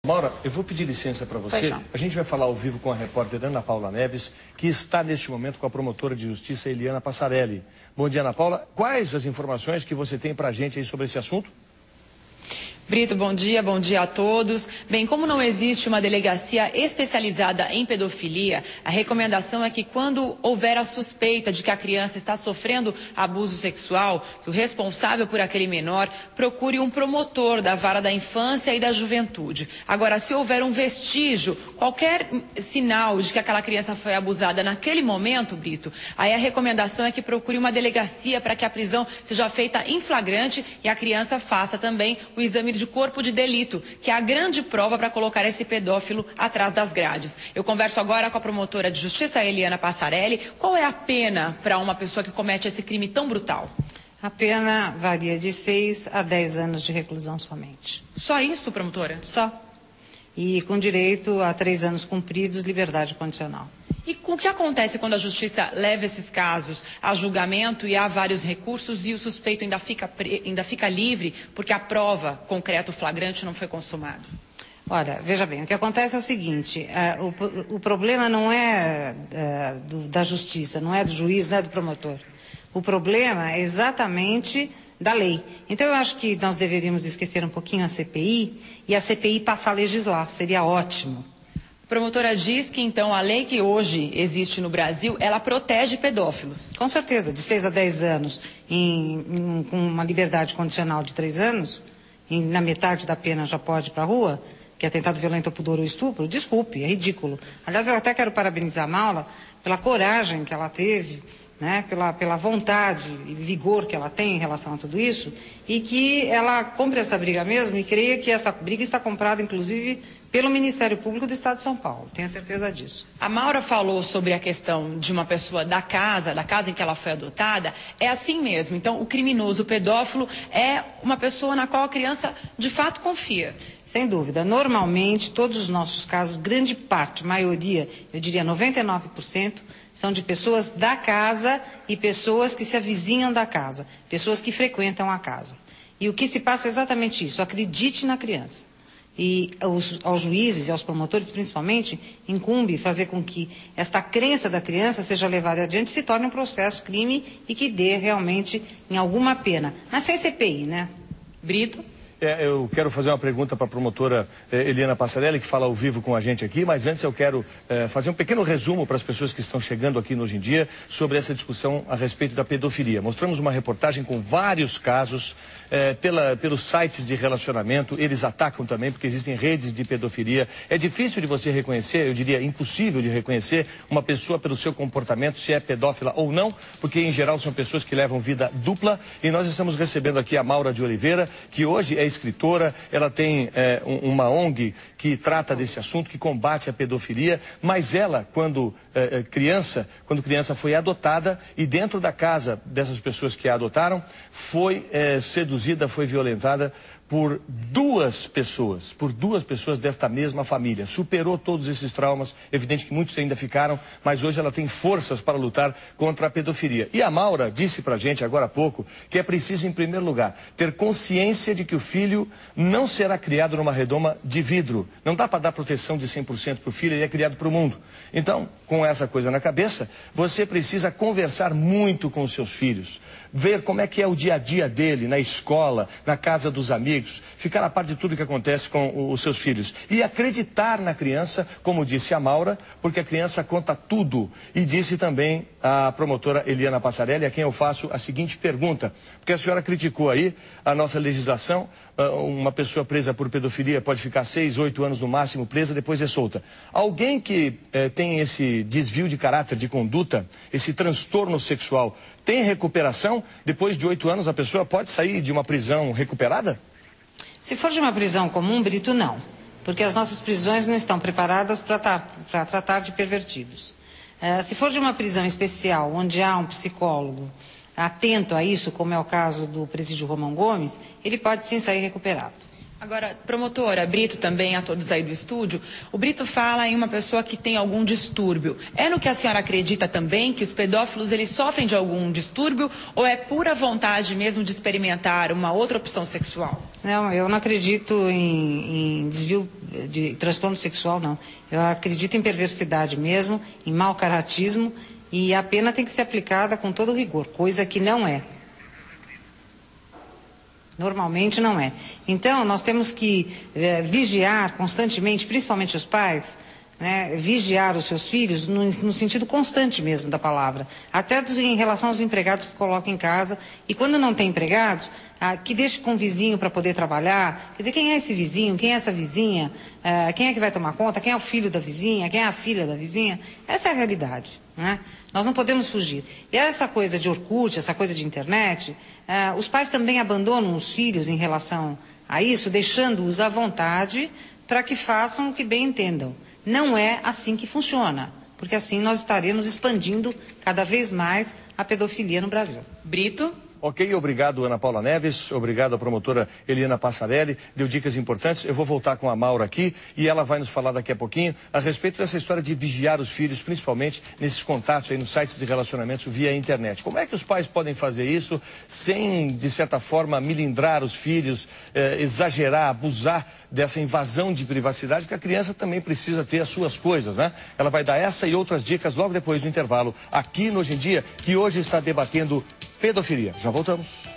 Maura, eu vou pedir licença para você. A gente vai falar ao vivo com a repórter Ana Paula Neves, que está neste momento com a promotora de justiça Eliana Passarelli. Bom dia, Ana Paula. Quais as informações que você tem para a gente aí sobre esse assunto? Brito, bom dia a todos. Bem, como não existe uma delegacia especializada em pedofilia, a recomendação é que quando houver a suspeita de que a criança está sofrendo abuso sexual, que o responsável por aquele menor procure um promotor da vara da infância e da juventude. Agora, se houver um vestígio, qualquer sinal de que aquela criança foi abusada naquele momento, Brito, aí a recomendação é que procure uma delegacia para que a prisão seja feita em flagrante e a criança faça também o exame de corpo de delito, que é a grande prova para colocar esse pedófilo atrás das grades. Eu converso agora com a promotora de justiça, Eliana Passarelli. Qual é a pena para uma pessoa que comete esse crime tão brutal? A pena varia de 6 a 10 anos de reclusão somente. Só isso, promotora? Só. E com direito a 3 anos cumpridos, liberdade condicional. E o que acontece quando a justiça leva esses casos a julgamento e há vários recursos e o suspeito ainda fica livre porque a prova concreta, o flagrante, não foi consumado? Olha, veja bem, o que acontece é o seguinte, o problema não é da justiça, não é do juiz, não é do promotor. O problema é exatamente da lei. Então eu acho que nós deveríamos esquecer um pouquinho a CPI e a CPI passar a legislar, seria ótimo. A promotora diz que, então, a lei que hoje existe no Brasil, ela protege pedófilos. Com certeza, de 6 a 10 anos, com uma liberdade condicional de 3 anos, na metade da pena já pode ir para a rua, que é atentado violento ao pudor ou estupro, desculpe, é ridículo. Aliás, eu até quero parabenizar a Maula pela coragem que ela teve, né, pela vontade e vigor que ela tem em relação a tudo isso, e que ela compre essa briga mesmo, e creia que essa briga está comprada, inclusive, pelo Ministério Público do Estado de São Paulo. Tenho certeza disso. A Maura falou sobre a questão de uma pessoa da casa em que ela foi adotada. É assim mesmo. Então, o criminoso, o pedófilo, é uma pessoa na qual a criança, de fato, confia. Sem dúvida. Normalmente, todos os nossos casos, grande parte, maioria, eu diria 99%, são de pessoas da casa e pessoas que se avizinham da casa, pessoas que frequentam a casa. E o que se passa é exatamente isso, acredite na criança. E aos juízes e aos promotores, principalmente, incumbe fazer com que esta crença da criança seja levada adiante e se torne um processo crime e que dê realmente em alguma pena. Mas sem CPI, né? Brito? Eu quero fazer uma pergunta para a promotora Eliana Passarelli, que fala ao vivo com a gente aqui, mas antes eu quero fazer um pequeno resumo para as pessoas que estão chegando aqui no Hoje em Dia sobre essa discussão a respeito da pedofilia. Mostramos uma reportagem com vários casos pelos sites de relacionamento, eles atacam também porque existem redes de pedofilia. É difícil de você reconhecer, eu diria impossível de reconhecer uma pessoa pelo seu comportamento, se é pedófila ou não, porque em geral são pessoas que levam vida dupla, e nós estamos recebendo aqui a Maura de Oliveira, que hoje é escritora, ela tem uma ONG que trata desse assunto, que combate a pedofilia, mas ela, quando criança foi adotada e dentro da casa dessas pessoas que a adotaram, foi seduzida, foi violentada por duas pessoas desta mesma família. Superou todos esses traumas, evidente que muitos ainda ficaram, mas hoje ela tem forças para lutar contra a pedofilia. E a Maura disse pra gente agora há pouco que é preciso, em primeiro lugar, ter consciência de que o filho não será criado numa redoma de vidro. Não dá para dar proteção de 100% para o filho, ele é criado para o mundo. Então, com essa coisa na cabeça, você precisa conversar muito com os seus filhos, ver como é que é o dia a dia dele, na escola, na casa dos amigos, ficar a par de tudo que acontece com os seus filhos. E acreditar na criança, como disse a Maura, porque a criança conta tudo. E disse também a promotora Eliana Passarelli, a quem eu faço a seguinte pergunta, porque a senhora criticou aí a nossa legislação, uma pessoa presa por pedofilia pode ficar 6, 8 anos no máximo presa, depois é solta. Alguém que tem esse desvio de caráter, de conduta, esse transtorno sexual, tem recuperação? Depois de 8 anos a pessoa pode sair de uma prisão recuperada? Se for de uma prisão comum, Brito, não. Porque as nossas prisões não estão preparadas para tratar de pervertidos. Se for de uma prisão especial, onde há um psicólogo atento a isso, como é o caso do presídio Romão Gomes, ele pode sim sair recuperado. Agora, promotora, Brito também, a todos aí do estúdio, o Brito fala em uma pessoa que tem algum distúrbio. É no que a senhora acredita também, que os pedófilos eles sofrem de algum distúrbio, ou é pura vontade mesmo de experimentar uma outra opção sexual? Não, eu não acredito em desvio de transtorno sexual, não. Eu acredito em perversidade mesmo, em mau caratismo, e a pena tem que ser aplicada com todo rigor, coisa que não é. Normalmente não é. Então, nós temos que vigiar constantemente, principalmente os pais, né, vigiar os seus filhos no sentido constante mesmo da palavra. Até em relação aos empregados que colocam em casa. E quando não tem empregados, que deixe com o vizinho para poder trabalhar. Quer dizer, quem é esse vizinho? Quem é essa vizinha? Quem é que vai tomar conta? Quem é o filho da vizinha? Quem é a filha da vizinha? Essa é a realidade. Né? Nós não podemos fugir. E essa coisa de Orkut, essa coisa de internet, os pais também abandonam os filhos em relação a isso, deixando-os à vontade para que façam o que bem entendam. Não é assim que funciona, porque assim nós estaremos expandindo cada vez mais a pedofilia no Brasil. Brito? Ok, obrigado Ana Paula Neves, obrigado à promotora Eliana Passarelli, deu dicas importantes. Eu vou voltar com a Maura aqui e ela vai nos falar daqui a pouquinho a respeito dessa história de vigiar os filhos, principalmente nesses contatos aí nos sites de relacionamentos via internet. Como é que os pais podem fazer isso sem, de certa forma, milindrar os filhos, exagerar, abusar dessa invasão de privacidade, porque a criança também precisa ter as suas coisas, né? Ela vai dar essa e outras dicas logo depois do intervalo, aqui no Hoje em Dia, que hoje está debatendo pedofilia. Já voltamos.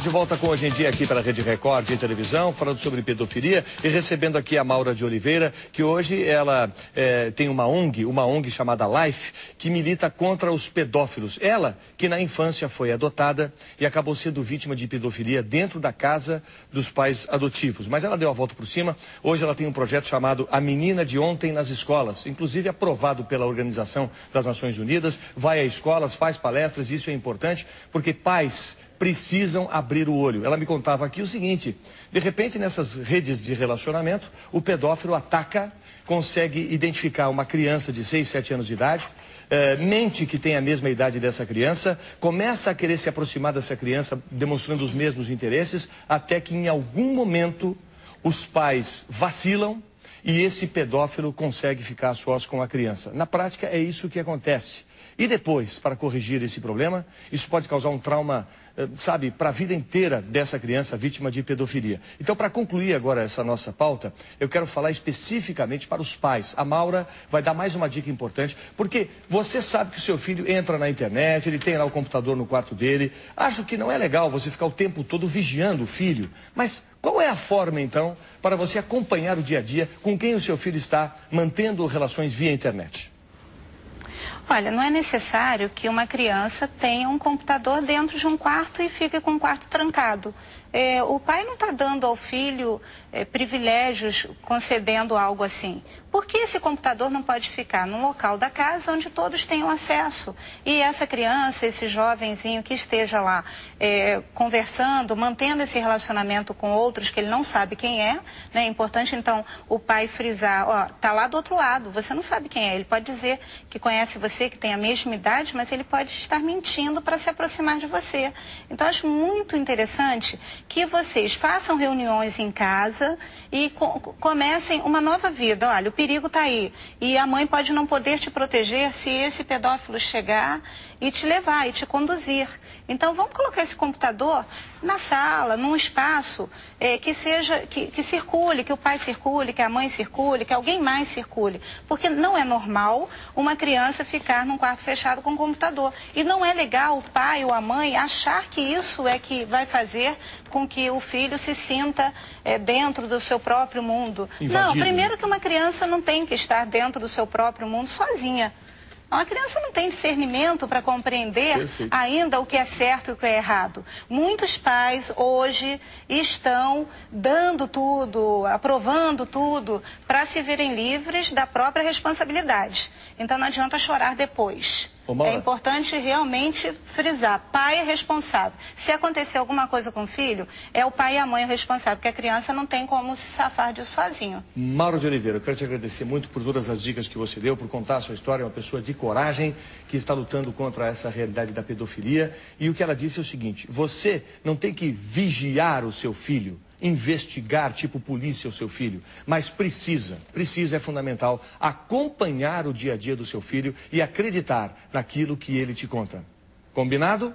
De volta com Hoje em Dia aqui pela Rede Record de televisão, falando sobre pedofilia e recebendo aqui a Maura de Oliveira, que hoje ela tem uma ONG chamada Life, que milita contra os pedófilos. Ela, que na infância foi adotada e acabou sendo vítima de pedofilia dentro da casa dos pais adotivos. Mas ela deu a volta por cima. Hoje ela tem um projeto chamado A Menina de Ontem nas Escolas, inclusive aprovado pela Organização das Nações Unidas, vai a escolas, faz palestras, isso é importante, porque pais precisam abrir o olho. Ela me contava aqui o seguinte: de repente nessas redes de relacionamento, o pedófilo ataca, consegue identificar uma criança de 6, 7 anos de idade, mente que tem a mesma idade dessa criança, começa a querer se aproximar dessa criança, demonstrando os mesmos interesses, até que em algum momento os pais vacilam e esse pedófilo consegue ficar a sós com a criança. Na prática é isso que acontece. E depois, para corrigir esse problema, isso pode causar um trauma, sabe, para a vida inteira dessa criança vítima de pedofilia. Então, para concluir agora essa nossa pauta, eu quero falar especificamente para os pais. A Maura vai dar mais uma dica importante, porque você sabe que o seu filho entra na internet, ele tem lá o computador no quarto dele. Acho que não é legal você ficar o tempo todo vigiando o filho, mas qual é a forma, então, para você acompanhar o dia a dia com quem o seu filho está mantendo relações via internet? Olha, não é necessário que uma criança tenha um computador dentro de um quarto e fique com o quarto trancado. O pai não está dando ao filho privilégios, concedendo algo assim. Por que esse computador não pode ficar num local da casa onde todos tenham acesso? E essa criança, esse jovenzinho que esteja lá conversando, mantendo esse relacionamento com outros que ele não sabe quem é, né? É importante, então, o pai frisar, ó, tá lá do outro lado, você não sabe quem é. Ele pode dizer que conhece você, que tem a mesma idade, mas ele pode estar mentindo para se aproximar de você. Então, acho muito interessante que vocês façam reuniões em casa e comecem uma nova vida. Olha, o perigo está aí. E a mãe pode não poder te proteger se esse pedófilo chegar e te levar e te conduzir. Então, vamos colocar esse computador na sala, num espaço que circule, que o pai circule, que a mãe circule, que alguém mais circule. Porque não é normal uma criança ficar num quarto fechado com um computador. E não é legal o pai ou a mãe achar que isso é que vai fazer com que o filho se sinta dentro do seu próprio mundo. Invadido. Não, primeiro que uma criança não tem que estar dentro do seu próprio mundo sozinha. A criança não tem discernimento para compreender ainda o que é certo e o que é errado. Muitos pais hoje estão dando tudo, aprovando tudo, para se verem livres da própria responsabilidade. Então não adianta chorar depois. É importante realmente frisar, pai é responsável. Se acontecer alguma coisa com o filho, é o pai e a mãe o responsável, porque a criança não tem como se safar disso sozinho. Maura de Oliveira, eu quero te agradecer muito por todas as dicas que você deu, por contar a sua história, é uma pessoa de coragem que está lutando contra essa realidade da pedofilia. E o que ela disse é o seguinte: você não tem que vigiar o seu filho, investigar, tipo polícia, o seu filho, mas precisa, é fundamental, acompanhar o dia a dia do seu filho e acreditar naquilo que ele te conta. Combinado?